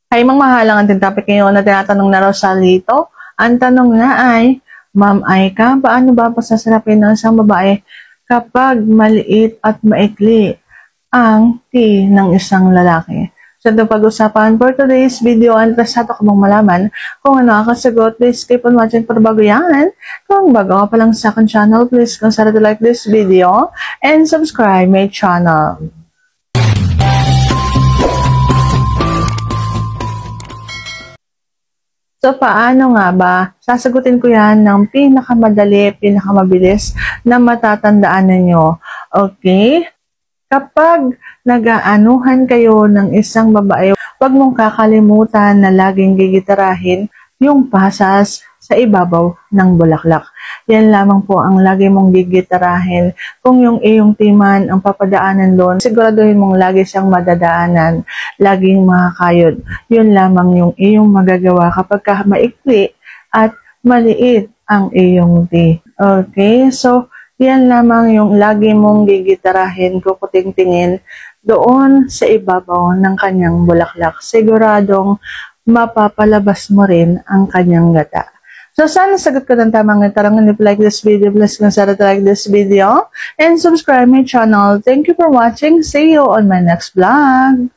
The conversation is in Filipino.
Ay, mga mahalang ating topic ngayon na tinatanong na Rosalito. Ang tanong na ay, Ma'am Aika, paano ba pasasarapin ng isang babae kapag maliit at maikli ang T ng isang lalaki? So, ito pag-usapan for today's video. Interesado ka bang malaman kung ano ang kasagot? Please keep on watching para bago yan. Kung bago ka pa lang sa akin channel, please consider to like this video and subscribe my channel. So, paano nga ba? Sasagutin ko yan ng pinakamadali, pinakamabilis na matatandaan ninyo. Okay? Kapag nag-aanuhan kayo ng isang babae, huwag mong kakalimutan na laging gigitarahin yung pasas sa ibabaw ng bulaklak. Yan lamang po ang lagi mong gigitarahin. Kung yung iyong timan ang papadaanan doon, siguraduhin mong lagi siyang madadaanan, laging makakayod. Yun lamang yung iyong magagawa kapag maikli at maliit ang iyong T. Okay? So, yan lamang yung lagi mong gigitarahin, kukuting-tingin doon sa ibabaw ng kanyang bulaklak. Siguradong mapapalabas mo rin ang kanyang gata. So, sana sagot ko ng tamang tanong. If you like this video, please consider to like this video and subscribe my channel. Thank you for watching. See you on my next vlog.